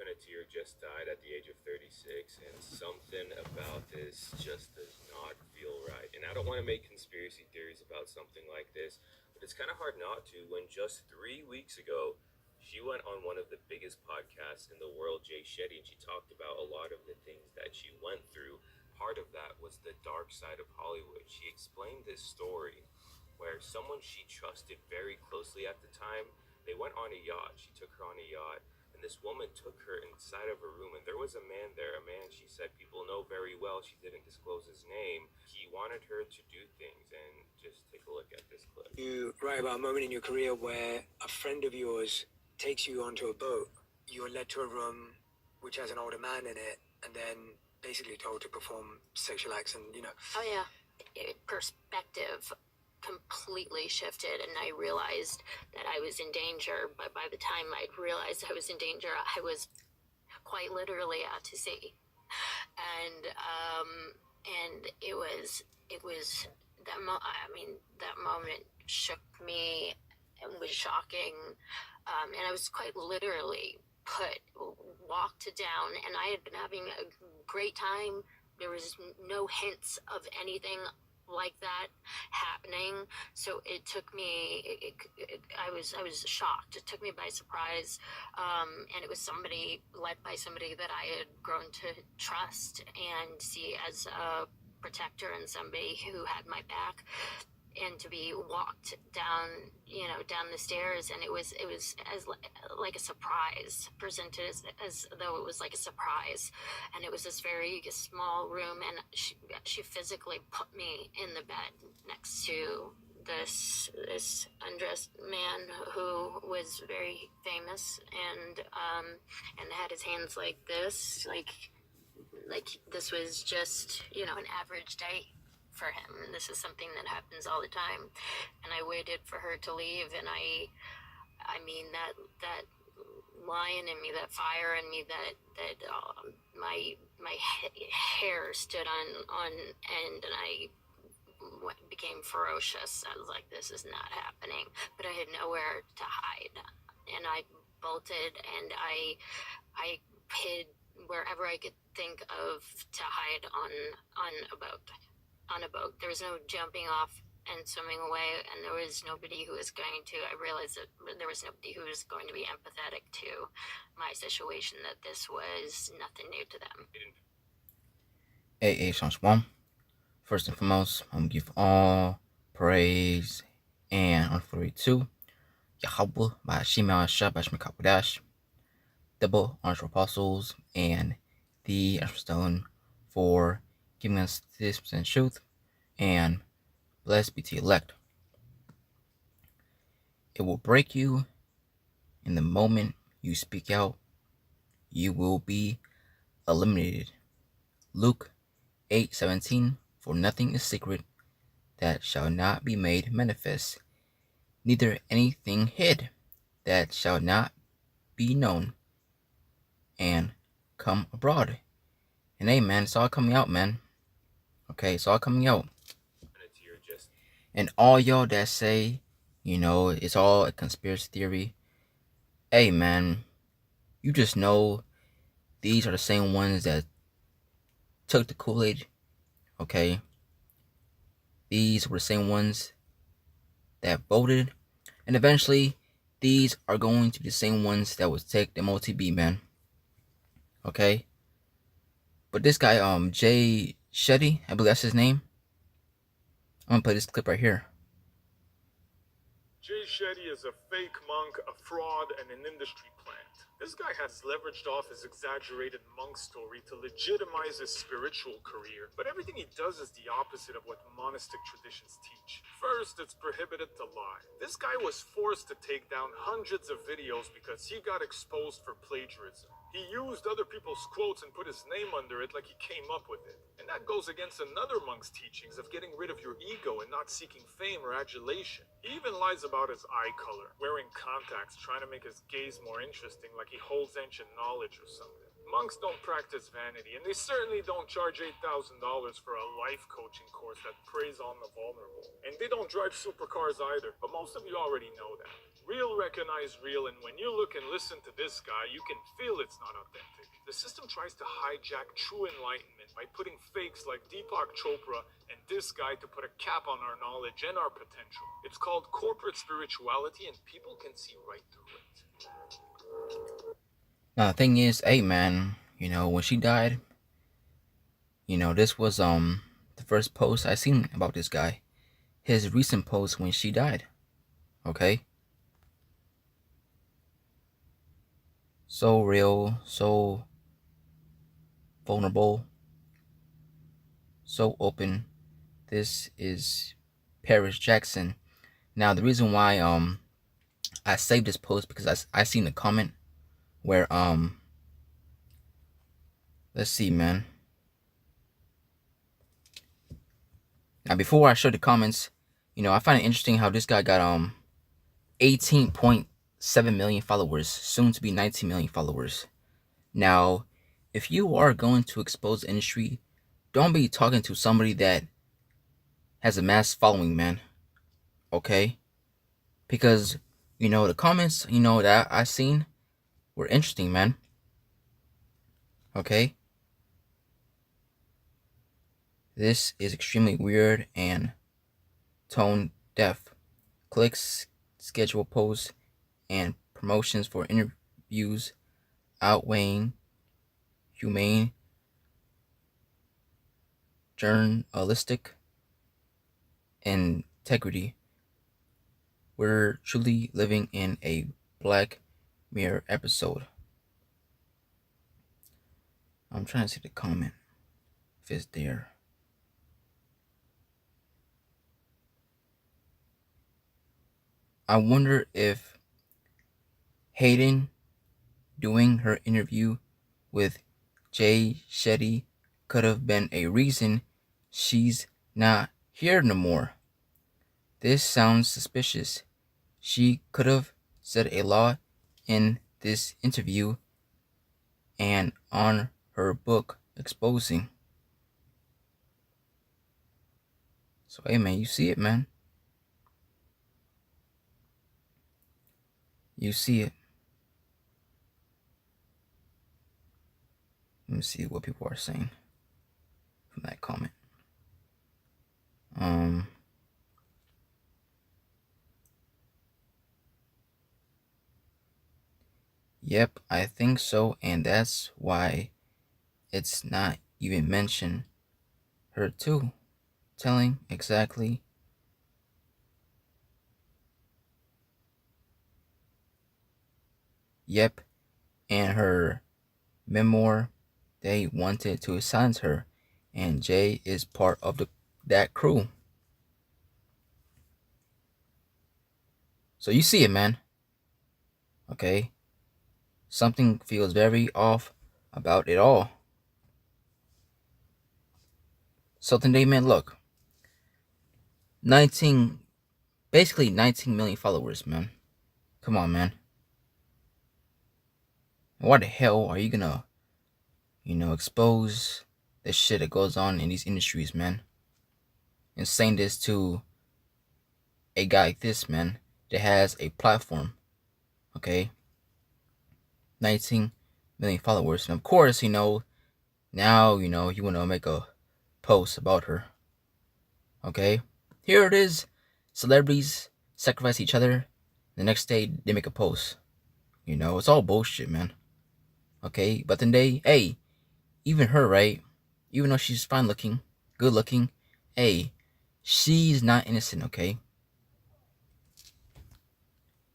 Pt1 just died at the age of 36, and something about this just does not feel right. And I don't want to make conspiracy theories about something like this, but it's kind of hard not to when just 3 weeks ago, she went on one of the biggest podcasts in the world, Jay Shetty, and she talked about a lot of the things that she went through. Part of that was the dark side of Hollywood. She explained this story where someone she trusted very closely at the time, they went on a yacht. She took her on a yacht, and this woman took her inside of a room, and there was a man there, a man she said people know very well. She didn't disclose his name. He wanted her to do things, and just take a look at this clip. You write about a moment in your career where a friend of yours takes you onto a boat. You're led to a room which has an older man in it, and then basically told to perform sexual acts and, Oh, yeah. Perspective completely shifted, and I realized that I was in danger. But by the time I realized I was in danger, I was quite literally out to sea. And it was that that moment shook me and was shocking. And I was quite literally walked down, and I had been having a great time. There was no hints of anything like that happening. So it took me, I was shocked. It took me by surprise. And it was led by somebody that I had grown to trust and see as a protector and somebody who had my back. And to be walked down the stairs, and it was as like a surprise, presented as though it was like a surprise. And it was this very small room, and she physically put me in the bed next to this undressed man who was very famous, and had his hands like this, like this was just an average day for him. And this is something that happens all the time. And I waited for her to leave, and I mean that lion in me, that fire in me, that my hair stood on end, and I became ferocious. I was like, this is not happening. But I had nowhere to hide, and I bolted, and I hid wherever I could think of to hide on a boat. There was no jumping off and swimming away, and there was nobody who was going to, I realized that there was nobody who was going to be empathetic to my situation, that this was nothing new to them. Hey, One. First and foremost, I'm gonna give all praise and honor to Yahweh by Shema Shah by Shmekapadash, double honor apostles, and the Stone for giving us this percent truth, and blessed be the elect. It will break you in the moment you speak out. You will be eliminated. Luke 8:17, for nothing is secret that shall not be made manifest, neither anything hid that shall not be known and come abroad. And hey, man, it's all coming out, man. Okay, it's all coming out. And all y'all that say, it's all a conspiracy theory, hey, man, you just know these are the same ones that took the Kool-Aid, okay? These were the same ones that voted, and eventually these are going to be the same ones that would take the MOTB, man. Okay? But this guy, Jay Shetty, I believe that's his name. I'm gonna play this clip right here. Jay Shetty is a fake monk, a fraud, and an industry plant. This guy has leveraged off his exaggerated monk story to legitimize his spiritual career, but everything he does is the opposite of what monastic traditions teach. First, it's prohibited to lie. This guy was forced to take down hundreds of videos because he got exposed for plagiarism. He used other people's quotes and put his name under it like he came up with it. And that goes against another monk's teachings of getting rid of your ego and not seeking fame or adulation. He even lies about his eye color, wearing contacts, trying to make his gaze more interesting like he holds ancient knowledge or something. Monks don't practice vanity, and they certainly don't charge $8,000 for a life coaching course that preys on the vulnerable. And they don't drive supercars either, but most of you already know that. Real recognize real, and when you look and listen to this guy, you can feel it's not authentic. The system tries to hijack true enlightenment by putting fakes like Deepak Chopra and this guy to put a cap on our knowledge and our potential. It's called corporate spirituality, and people can see right through it. Now the thing is, hey man, when she died, this was the first post I seen about this guy. His recent post when she died. Okay? So real, so vulnerable, so open. This is Paris Jackson. Now the reason why I saved this post because I seen a comment where let's see, man. Now before I show the comments, I find it interesting how this guy got 18.7 million followers, soon to be 19 million followers. Now, if you are going to expose the industry, don't be talking to somebody that has a mass following, man. Okay? Because, the comments, that I seen were interesting, man. Okay? This is extremely weird and tone deaf. Clicks, schedule posts, and promotions for interviews outweighing humane, journalistic integrity. We're truly living in a Black Mirror episode. I'm trying to see the comment if it's there. I wonder if Hayden doing her interview with Jay Shetty could have been a reason she's not here no more. This sounds suspicious. She could have said a lot in this interview and on her book exposing. So hey man, you see it, man. You see it. Let me see what people are saying from that comment. Yep, I think so, and that's why it's not even mentioned. Her too, telling exactly. Yep, and her memoir, they wanted to silence her, and Jay is part of that crew. So you see it, man. Okay, something feels very off about it all. Something they meant, look, basically 19 million followers, man. Come on, man. Why the hell are you gonna, expose the shit that goes on in these industries, man? And saying this to a guy like this, man, that has a platform, okay? 19 million followers. And of course, now, you want to make a post about her, okay? Here it is. Celebrities sacrifice each other. The next day, they make a post. It's all bullshit, man. Okay? But then hey, even her, right? Even though she's fine looking, good looking, hey, she's not innocent, okay?